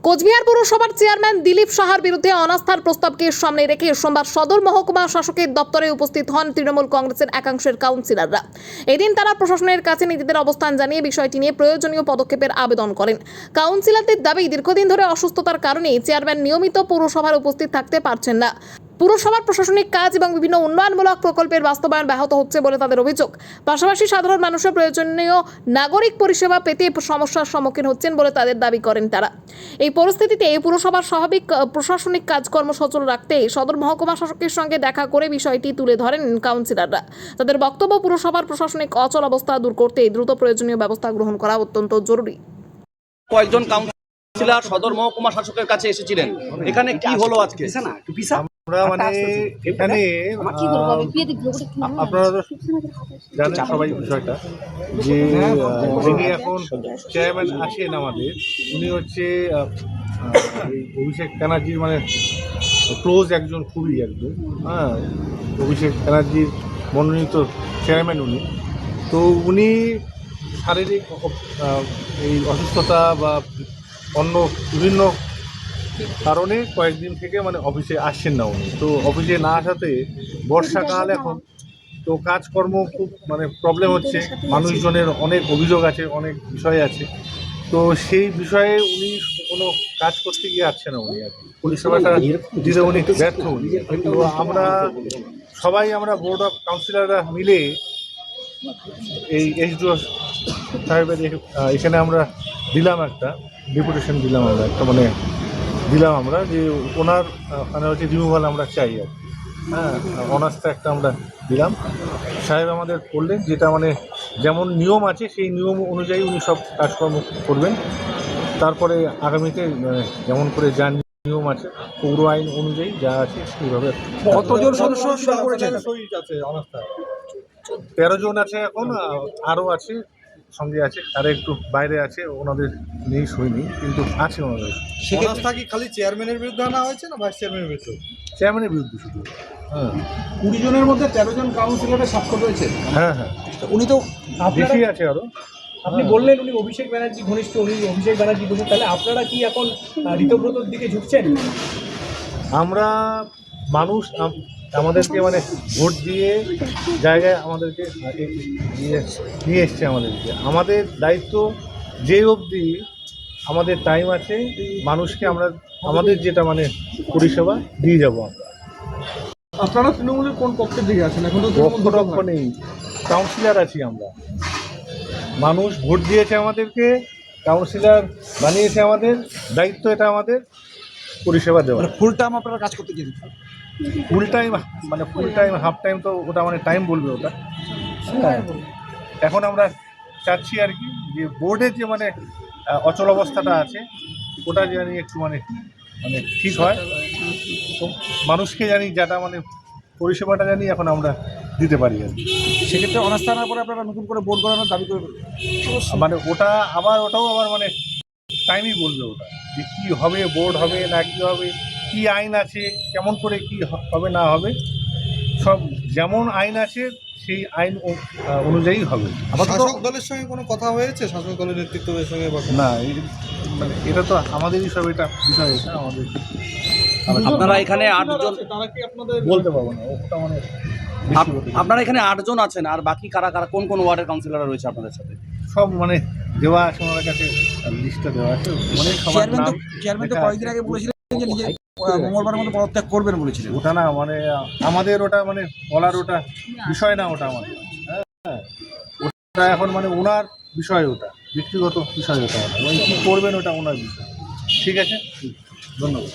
কোচবিহার পুরসভার চেয়ারম্যান দিলীপ সাহার বিরুদ্ধে অনাস্থার প্রস্তাবকে সামনে রেখে সোমবার সদর মহকুমা শাসকের দপ্তরে উপস্থিত হন তৃণমূল কংগ্রেসের একাংশের কাউন্সিলররা। এদিন তারা প্রশাসনের কাছে নিজেদের অবস্থান জানিয়ে বিষয়টি নিয়ে প্রয়োজনীয় পদক্ষেপের আবেদন করেন। কাউন্সিলরদের দাবি, দীর্ঘদিন ধরে অসুস্থতার কারণে চেয়ারম্যান নিয়মিত পুরসভার উপস্থিত থাকতে পারছেন না। পুরসভার প্রশাসনিক কাজ এবং বিভিন্ন উন্নয়নমূলক প্রকল্পের বাস্তবায়ন ব্যাহত হচ্ছে বলে তাদের অভিযোগ। পাশাপাশি সাধারণ মানুষের প্রয়োজনীয় নাগরিক পরিষেবা পেতে সমস্যার সম্মুখীন হচ্ছেন বলে তাদের দাবি করেন তারা। এই পরিস্থিতিতে পুরসভার স্বাভাবিক প্রশাসনিক কাজকর্ম সচল রাখতে সদর মহকুমা শাসকের সঙ্গে দেখা করে বিষয়টি তুলে ধরেন কাউন্সিলররা। তাদের বক্তব্য, পুরসভার প্রশাসনিক অচল অবস্থা দূর করতে দ্রুত প্রয়োজনীয় ব্যবস্থা গ্রহণ করা অত্যন্ত জরুরি। কয়েকজন কাউন্সিলর সদর মহকুমা শাসকের কাছে এসেছিলেন, এখানে কি হলো আজকে? আমরা মানে এখানে আপনারা জানেন সবাই বিষয়টা, যে যিনি এখন চেয়ারম্যান আছেন আমাদের, উনি হচ্ছে অভিষেক ব্যানার্জির মানে ক্লোজ একজন, খুবই একজন। অভিষেক ব্যানার্জির মনোনীত চেয়ারম্যান উনি। তো উনি শারীরিক এই অসুস্থতা বা অন্য বিভিন্ন কারণে কয়েকদিন থেকে মানে অফিসে আসছেন না উনি। তো অফিসে না আসাতে বর্ষাকাল এখন, তো কাজকর্ম খুব মানে প্রবলেম হচ্ছে, মানুষজনের অনেক অভিযোগ আছে, অনেক বিষয় আছে। তো সেই বিষয়ে উনি কোনো কাজ করতে গিয়ে আসছে না উনি, আর কি পরিষেবাটা দিতে উনি ব্যর্থ উনি। তো আমরা সবাই, আমরা বোর্ড অফ কাউন্সিলররা মিলে এই এইচডিও সাহেবের এখানে আমরা দিলাম একটা ডেপুটেশন, দিলাম আমরা একটা মানে দিলাম আমরা, যে ওনার মানে হচ্ছে রিমুভাল আমরা চাই আর কি। অনাস্থা একটা আমরা দিলাম। সাহেব আমাদের করলেন, যেটা মানে যেমন নিয়ম আছে সেই নিয়ম অনুযায়ী উনি সব কাজকর্ম করবেন। তারপরে আগামীতে যেমন করে যা নিয়ম আছে পৌর আইন অনুযায়ী যা আছে সেইভাবে। কতজন সদস্য আছে অনাস্থা? 13 জন আছে এখন, আরও আছে সঙ্গে আছে, আর একটু বাইরে আছে, ওনাদের নেই, সই নেই, কিন্তু আছে ওনাদের। অনাস্থা কি খালি চেয়ারম্যানের বিরুদ্ধে আনা হয়েছে না ভাইস চেয়ারম্যানের বিরুদ্ধে? চেয়ারম্যানের বিরুদ্ধে শুধু। 20 জনের মধ্যে 13 জন কাউন্সিলরের স্বাক্ষর রয়েছে। হ্যাঁ, উনি তো বেশি আছে আরও। আপনি বললেন উনি অভিষেক ব্যানার্জি ঘনিষ্ঠ, উনি অভিষেক ব্যানার্জি ঘনিষ্ঠ, তাহলে আপনারা কি এখন ঋতব্রতর দিকে ঝুঁকছেন? আমরা মানুষ আমাদেরকে মানে ভোট দিয়ে জায়গায় আমাদেরকে নিয়ে এসছে আমাদেরকে। আমাদের দায়িত্ব যে অবধি আমাদের টাইম আছে মানুষকে আমরা আমাদের যেটা মানে পরিষেবা দিয়ে যাব। আমরা আপনারা তৃণমূলের কোন পক্ষের দিকে আছেন? এখন তো পক্ষ নেই, কাউন্সিলর আছি আমরা। মানুষ ভোট দিয়েছে আমাদেরকে, কাউন্সিলর বানিয়েছে, আমাদের দায়িত্ব এটা আমাদের পরিষেবা দেওয়া। ফুল টাইম আপনারা কাজ করতে চাইছেন? ফুল টাইম মানে ফুল টাইম, হাফ টাইম তো ওটা মানে টাইম বলবে ওটা। এখন আমরা চাচ্ছি আর কি, যে বোর্ডের যে মানে অচল অবস্থাটা আছে ওটা জানি একটু মানে মানে ঠিক হয়, মানুষকে জানি যেটা মানে পরিষেবাটা জানি এখন আমরা দিতে পারি আর কি। সেক্ষেত্রে অনাস্থা আনার পরে আপনারা নতুন করে বোর্ড করানোর দাবি করবেন? মানে ওটাও আবার মানে টাইমই বলবে ওটা, যে কী হবে, বোর্ড হবে না কী হবে, কী আইন আছে, কেমন করে কী হবে না হবে, সব যেমন আইন আছে সেই আইন অনুযায়ী হবে। শাসক দলের সঙ্গে কোনো কথা হয়েছে? শাসক দলের নেতৃত্বের সঙ্গে না, মানে এটা তো আমাদেরই সব, এটা বিষয়, এটা আমাদের। আপনারা এখানে 8 জন, তারা কি আপনাদের বলতে পারবো না, ওটা মানে আপনারা এখানে 8 জন আছেন, আর বাকি কারা কারা কোন কোন ওয়ার্ডের কাউন্সিলর রয়েছে আপনাদের সাথে? সব মানে দেওয়া আছে ওনার কাছে, লিস্টটা দেওয়া আছে, মানে সবার নাম। চেয়ারম্যান তো কয়েকদিন আগে বলেছিলেন যে নিজে মঙ্গলবারের মধ্যে পদত্যাগ করবেন বলেছিলেন। ওটা না মানে আমাদের ওটা মানে বলার ওটা বিষয় না, ওটা আমাদের। হ্যাঁ, ওটা এখন মানে ওনার বিষয়, ওটা ব্যক্তিগত বিষয়, ওটা ওই কী করবেন ওটা ওনার বিষয়। ঠিক আছে, ধন্যবাদ।